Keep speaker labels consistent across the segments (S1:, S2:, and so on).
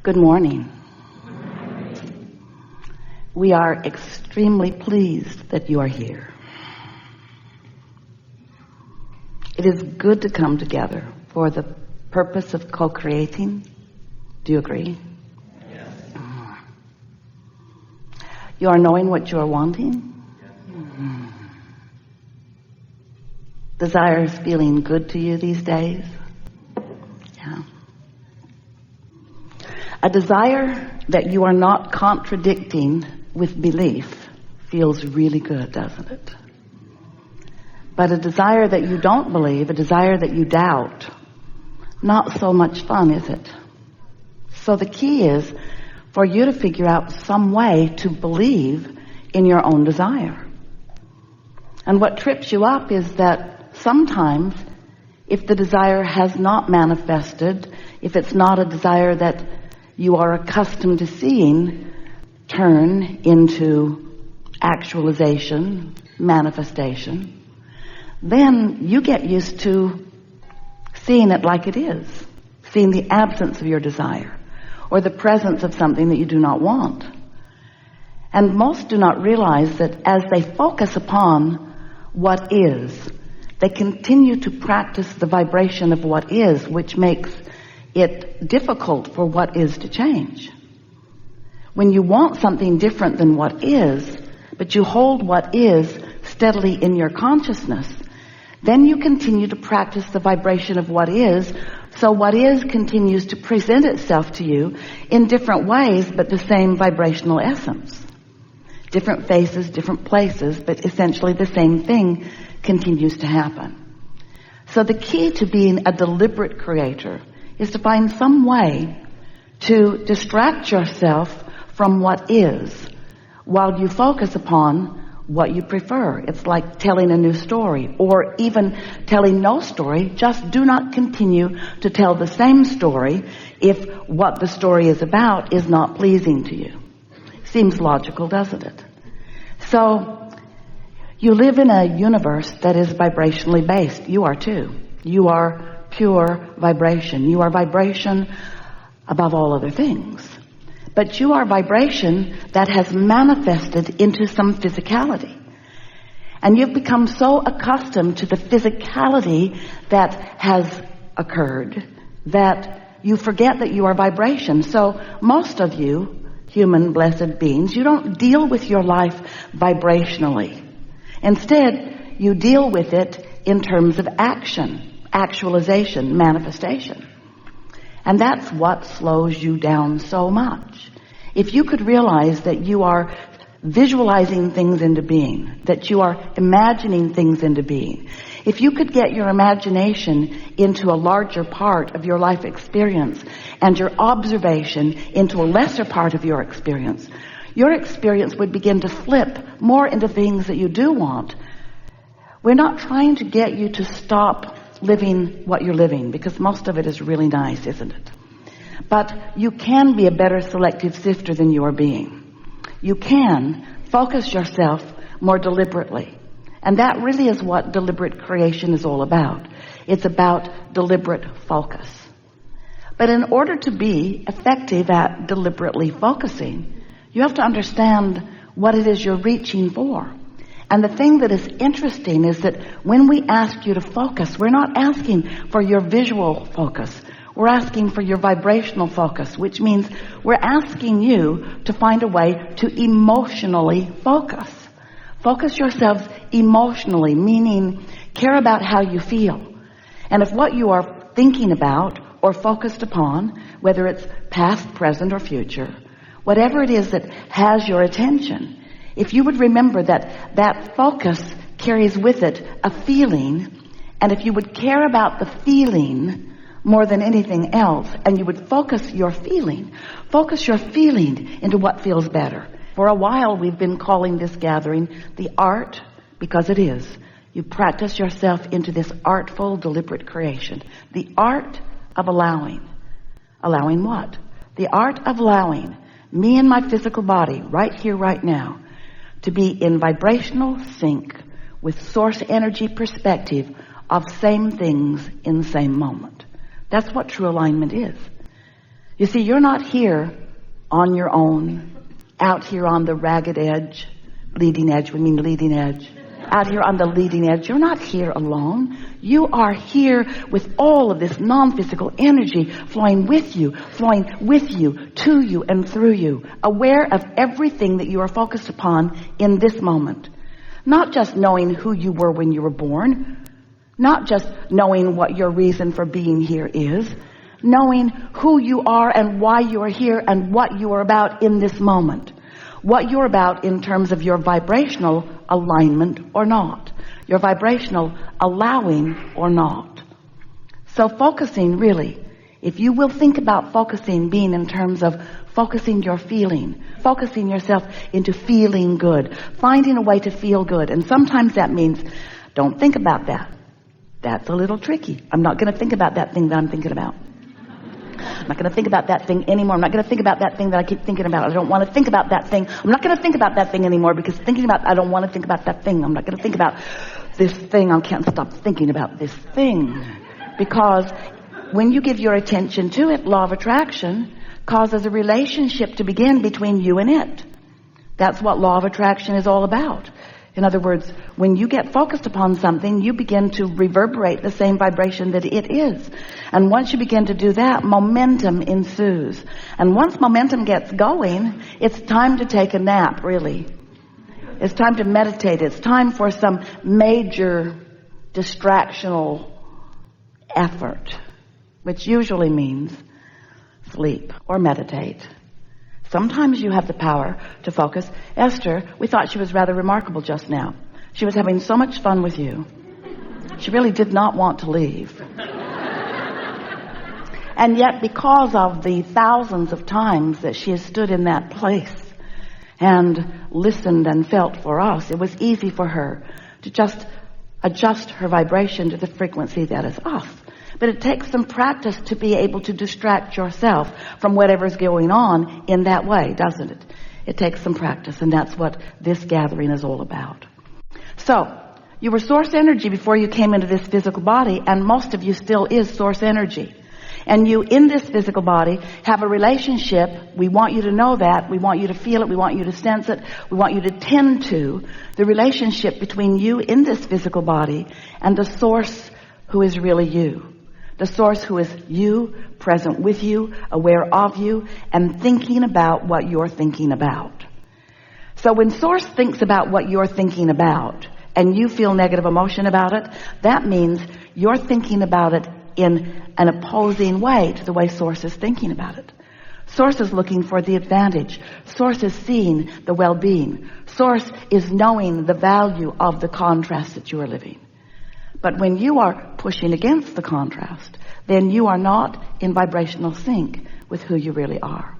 S1: Good morning. We are extremely pleased that you are here. It is good to come together for the purpose of co-creating. Do you agree?
S2: Yes.
S1: You are knowing what you are wanting?
S2: Yes.
S1: Desire is feeling good to you these days? Yeah. A desire that you are not contradicting with belief feels really good, doesn't it? But a desire that you don't believe, a desire that you doubt, not so much fun, is it? So the key is for you to figure out some way to believe in your own desire. And what trips you up is that sometimes if the desire has not manifested, if it's not a desire that you are accustomed to seeing turn into actualization, manifestation, then you get used to seeing it like it is, seeing the absence of your desire or the presence of something that you do not want. And most do not realize that as they focus upon what is, they continue to practice the vibration of what is, which makes it difficult for what is to change. When you want something different than what is, but you hold what is steadily in your consciousness, then you continue to practice the vibration of what is, so what is continues to present itself to you in different ways, but the same vibrational essence. Different faces, different places, but essentially the same thing continues to happen. So the key to being a deliberate creator is to find some way to distract yourself from what is while you focus upon what you prefer. It's like telling a new story, or even telling no story. Just do not continue to tell the same story if what the story is about is not pleasing to you. Seems logical, doesn't it? So you live in a universe that is vibrationally based. You are too. You are pure vibration. You are vibration above all other things. But you are vibration that has manifested into some physicality. And you've become so accustomed to the physicality that has occurred that you forget that you are vibration. So most of you, human blessed beings, you don't deal with your life vibrationally. Instead, you deal with it in terms of action, actualization, manifestation. And that's what slows you down so much. If you could realize that you are visualizing things into being, that you are imagining things into being, if you could get your imagination into a larger part of your life experience and your observation into a lesser part of your experience would begin to flip more into things that you do want. We're not trying to get you to stop living what you're living, because most of it is really nice, isn't it? But you can be a better selective sifter than you are being. You can focus yourself more deliberately. And that really is what deliberate creation is all about. It's about deliberate focus. But in order to be effective at deliberately focusing, you have to understand what it is you're reaching for. And the thing that is interesting is that when we ask you to focus, we're not asking for your visual focus. We're asking for your vibrational focus, which means we're asking you to find a way to emotionally focus. Focus yourselves emotionally, meaning care about how you feel. And if what you are thinking about or focused upon, whether it's past, present, or future, whatever it is that has your attention, if you would remember that that focus carries with it a feeling, and if you would care about the feeling more than anything else, and you would focus your feeling into what feels better. For a while we've been calling this gathering the art, because it is. You practice yourself into this artful, deliberate creation. The art of allowing. Allowing what? The art of allowing me and my physical body, right here, right now, to be in vibrational sync with source energy perspective of same things in the same moment. That's what true alignment is. You see, you're not here on your own, out here on the ragged edge, leading edge, out here on the leading edge. You're not here alone. You are here with all of this non-physical energy flowing with you, to you, and through you, aware of everything that you are focused upon in this moment. Not just knowing who you were when you were born, not just knowing what your reason for being here is, knowing who you are and why you are here and what you are about in this moment. What you're about in terms of your vibrational alignment or not. Your vibrational allowing or not. So focusing, really, if you will think about focusing being in terms of focusing your feeling, focusing yourself into feeling good, finding a way to feel good. And sometimes that means, don't think about that. That's a little tricky. I'm not going to think about that thing that I'm thinking about. I'm not going to think about that thing anymore. I'm not going to think about that thing that I keep thinking about. I don't want to think about that thing. I'm not going to think about that thing anymore because I don't want to think about that thing. I'm not going to think about this thing. I can't stop thinking about this thing. Because when you give your attention to it, law of attraction causes a relationship to begin between you and it. That's what law of attraction is all about. In other words, when you get focused upon something, you begin to reverberate the same vibration that it is. And once you begin to do that, momentum ensues. And once momentum gets going, it's time to take a nap, really. It's time to meditate. It's time for some major distractional effort, which usually means sleep or meditate. Sometimes you have the power to focus. Esther, we thought she was rather remarkable just now. She was having so much fun with you. She really did not want to leave. And yet, because of the thousands of times that she has stood in that place and listened and felt for us, it was easy for her to just adjust her vibration to the frequency that is us. But it takes some practice to be able to distract yourself from whatever's going on in that way, doesn't it? It takes some practice, and that's what this gathering is all about. So, you were source energy before you came into this physical body, and most of you still is source energy. And you, in this physical body, have a relationship. We want you to know that. We want you to feel it. We want you to sense it. We want you to tend to the relationship between you in this physical body and the source who is really you. The source who is you, present with you, aware of you, and thinking about what you're thinking about. So when source thinks about what you're thinking about, and you feel negative emotion about it, that means you're thinking about it in an opposing way to the way source is thinking about it. Source is looking for the advantage. Source is seeing the well-being. Source is knowing the value of the contrast that you are living. But when you are pushing against the contrast, then you are not in vibrational sync with who you really are.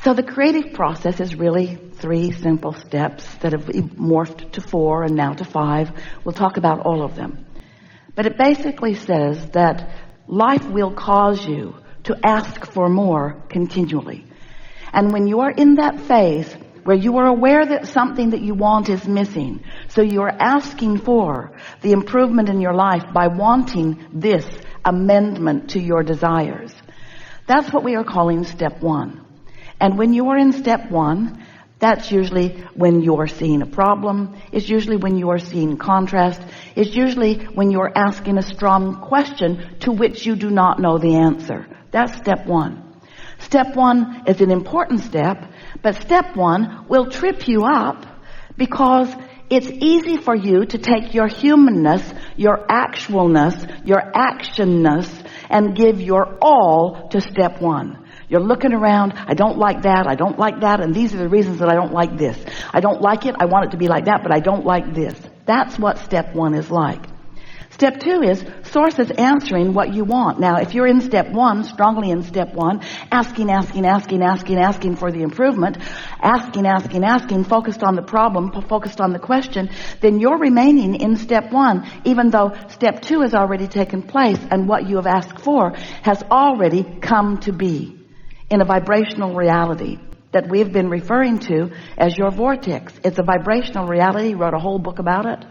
S1: So the creative process is really 3 simple steps that have morphed to 4 and now to 5. We'll talk about all of them. But it basically says that life will cause you to ask for more continually. And when you are in that phase where you are aware that something that you want is missing, so you are asking for the improvement in your life by wanting this amendment to your desires. That's what we are calling step 1. And when you are in step 1, that's usually when you're seeing a problem. It's usually when you are seeing contrast. It's usually when you're asking a strong question to which you do not know the answer. That's step 1. Step 1 is an important step, but step 1 will trip you up because it's easy for you to take your humanness, your actualness, your actionness, and give your all to step 1. You're looking around, I don't like that, and these are the reasons that I don't like this. I don't like it, I want it to be like that, but I don't like this. That's what step 1 is like. Step 2 is source is answering what you want. Now, if you're in step 1, strongly in step 1, asking for the improvement, asking, focused on the problem, focused on the question, then you're remaining in step 1, even though step 2 has already taken place and what you have asked for has already come to be in a vibrational reality that we've been referring to as your vortex. It's a vibrational reality. He wrote a whole book about it.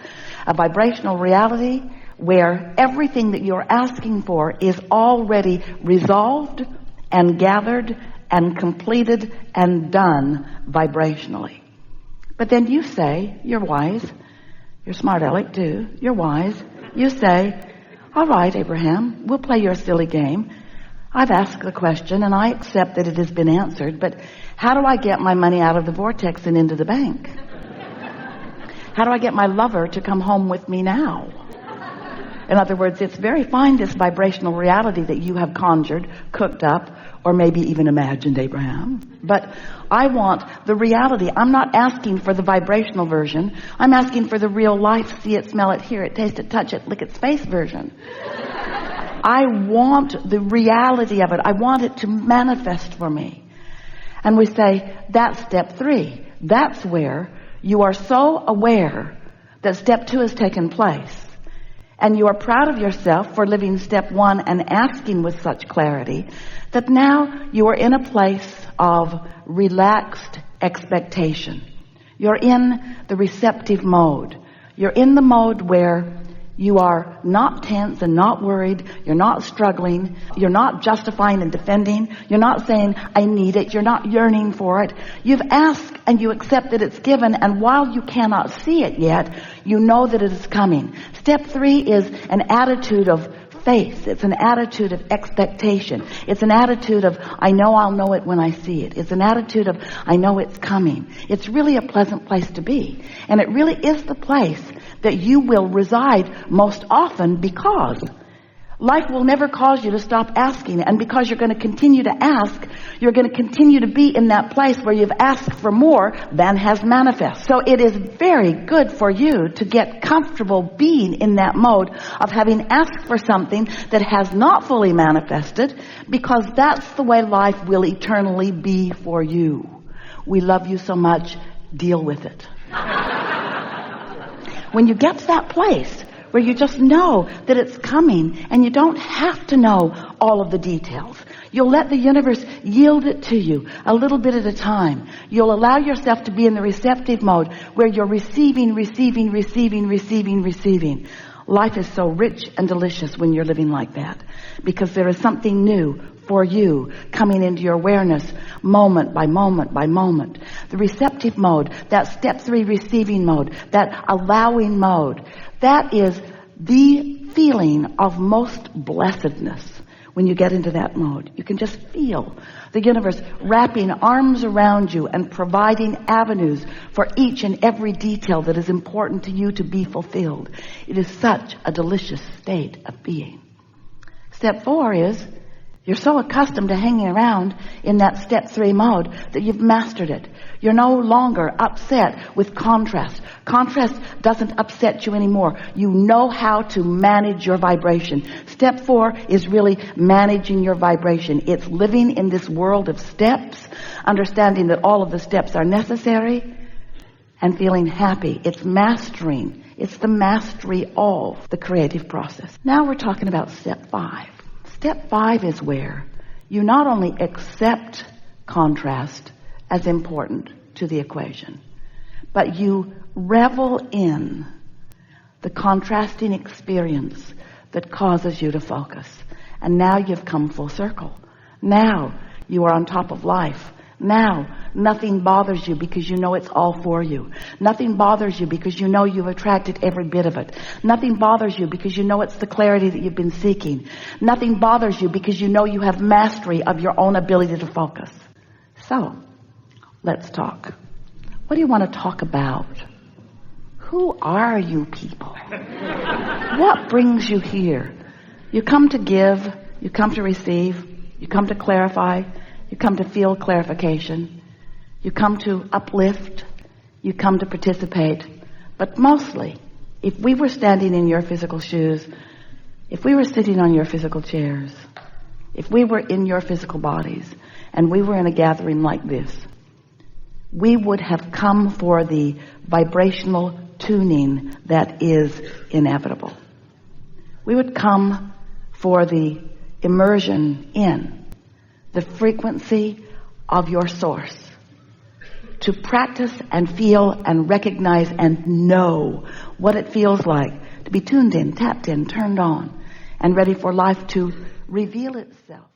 S1: A vibrational reality where everything that you're asking for is already resolved and gathered and completed and done vibrationally. But then you say, you're wise. You're smart aleck too. You're wise. You say, all right, Abraham, we'll play your silly game. I've asked the question and I accept that it has been answered, but how do I get my money out of the vortex and into the bank? How do I get my lover to come home with me now? In other words, it's very fine, this vibrational reality that you have conjured, cooked up, or maybe even imagined, Abraham. But I want the reality. I'm not asking for the vibrational version. I'm asking for the real life, see it, smell it, hear it, taste it, touch it, lick it, space version. I want the reality of it. I want it to manifest for me. And we say, that's step 3. That's where you are so aware that step 2 has taken place. And you are proud of yourself for living step 1 and asking with such clarity that now you are in a place of relaxed expectation. You're in the receptive mode. You're in the mode where you are not tense and not worried. You're not struggling. You're not justifying and defending. You're not saying, I need it. You're not yearning for it. You've asked and you accept that it's given. And while you cannot see it yet, you know that it is coming. Step 3 is an attitude of faith. It's an attitude of expectation. It's an attitude of, I know I'll know it when I see it. It's an attitude of, I know it's coming. It's really a pleasant place to be. And it really is the place that you will reside most often, because life will never cause you to stop asking. And because you're going to continue to ask, you're going to continue to be in that place where you've asked for more than has manifest. So it is very good for you to get comfortable being in that mode of having asked for something that has not fully manifested, because that's the way life will eternally be for you. We love you so much. Deal with it. When you get to that place where you just know that it's coming and you don't have to know all of the details, you'll let the universe yield it to you a little bit at a time. You'll allow yourself to be in the receptive mode where you're receiving. Life is so rich and delicious when you're living like that, because there is something new for you coming into your awareness moment by moment by moment. The receptive mode, that step 3 receiving mode, that allowing mode, that is the feeling of most blessedness. When you get into that mode, you can just feel the universe wrapping arms around you and providing avenues for each and every detail that is important to you to be fulfilled. It is such a delicious state of being. Step 4 is, you're so accustomed to hanging around in that step 3 mode that you've mastered it. You're no longer upset with contrast. Contrast doesn't upset you anymore. You know how to manage your vibration. Step 4 is really managing your vibration. It's living in this world of steps, understanding that all of the steps are necessary, and feeling happy. It's mastering. It's the mastery of the creative process. Now we're talking about step 5. Step 5 is where you not only accept contrast as important to the equation, but you revel in the contrasting experience that causes you to focus. And now you've come full circle. Now you are on top of life. Now nothing bothers you because you know it's all for you. Nothing bothers you because you know you've attracted every bit of it. Nothing bothers you because you know it's the clarity that you've been seeking. Nothing bothers you because you know you have mastery of your own ability to focus. So, let's talk. What do you want to talk about? Who are you people? What brings you here? You come to give, you come to receive, you come to clarify, you come to feel clarification. You come to uplift. You come to participate. But mostly, if we were standing in your physical shoes, if we were sitting on your physical chairs, if we were in your physical bodies, and we were in a gathering like this, we would have come for the vibrational tuning that is inevitable. We would come for the immersion in the frequency of your source, to practice and feel and recognize and know what it feels like to be tuned in, tapped in, turned on, and ready for life to reveal itself.